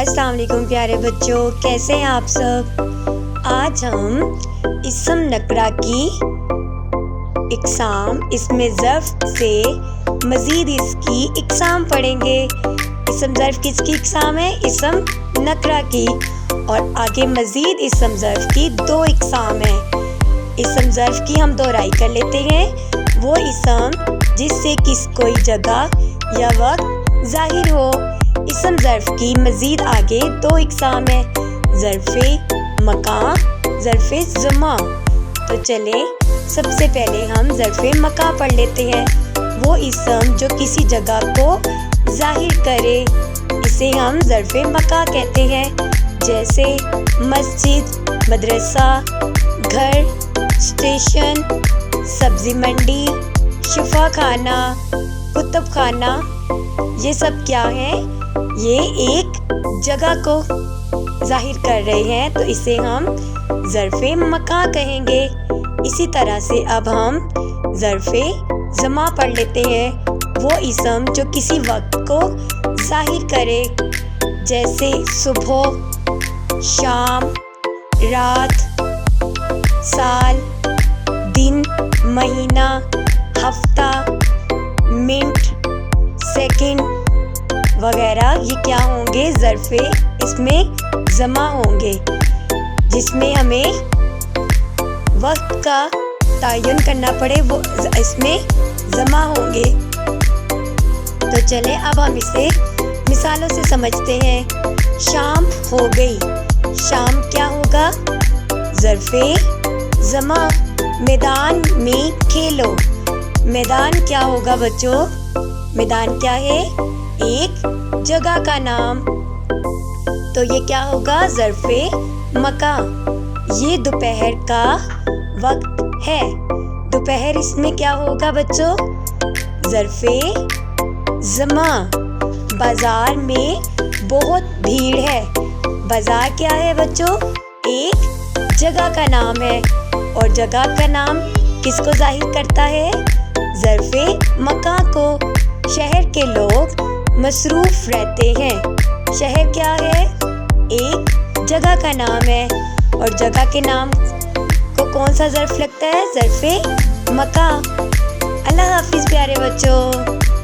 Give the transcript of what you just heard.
अस्सलाम वालेकुम प्यारे बच्चों, कैसे हैं आप सब। आज हम इसम नकरा की इक़साम, इसमें ज़र्फ़ से मज़ीद इसकी इक़साम पढ़ेंगे। इसम ज़र्फ़ किसकी इक़साम है? इसम नकरा की। और आगे मज़ीद इसम ज़र्फ़ की दो इक़साम है। इसम ज़र्फ़ की हम दोहराई कर लेते हैं। वो इसम जिससे कोई जगह या वक्त ज़ाहिर हो। इसम ज़र्फ़ की मज़ीद आगे दो इक़साम है, ज़र्फ़े मकान, ज़र्फ़े ज़मा। तो चले सबसे पहले हम ज़र्फ़े मकान पढ़ लेते हैं। वो इसम जो किसी जगह को ज़ाहिर करे, इसे हम ज़र्फ़े मकान कहते हैं। जैसे मस्जिद, मदरसा, घर, स्टेशन, सब्ज़ी मंडी, शिफा खाना, कुतुब खाना, ये सब क्या है? ये एक जगह को ज़ाहिर कर रहे हैं, तो इसे हम ज़र्फ़े मकान कहेंगे। इसी तरह से अब हम ज़र्फ़े ज़मा पढ़ लेते हैं। वो इसम जो किसी वक्त को ज़ाहिर करे, जैसे सुबह, शाम, रात, साल, दिन, महीना, हफ्ता, मिनट, सेकंड वगैरह। ये क्या होंगे? ज़र्फ़े इसमें ज़मा होंगे, जिसमें हमें वक्त का तयन करना पड़े, वो इसमें ज़मा होंगे। तो चलें अब हम इसे मिसालों से समझते हैं। शाम हो गई, शाम क्या होगा? ज़र्फ़े ज़मा। मैदान में खेलो, मैदान क्या होगा बच्चों? मैदान क्या है? एक जगह का नाम। तो ये क्या होगा? ज़र्फ़े मकान। ये दोपहर का वक्त है। दोपहर इसमें क्या होगा बच्चों? ज़र्फ़े ज़मा। बाज़ार में बहुत भीड़ है। बाज़ार क्या है बच्चों? एक जगह का नाम है। और जगह का नाम किसको ज़ाहिर करता है? ज़र्फ़े मकान को। शहर के लोग मसरूफ़ रहते हैं। शहर क्या है? एक जगह का नाम है। और जगह के नाम को कौन सा ज़र्फ़ लगता है? ज़र्फ़े मकान। अल्लाह हाफ़िज़ प्यारे बच्चों।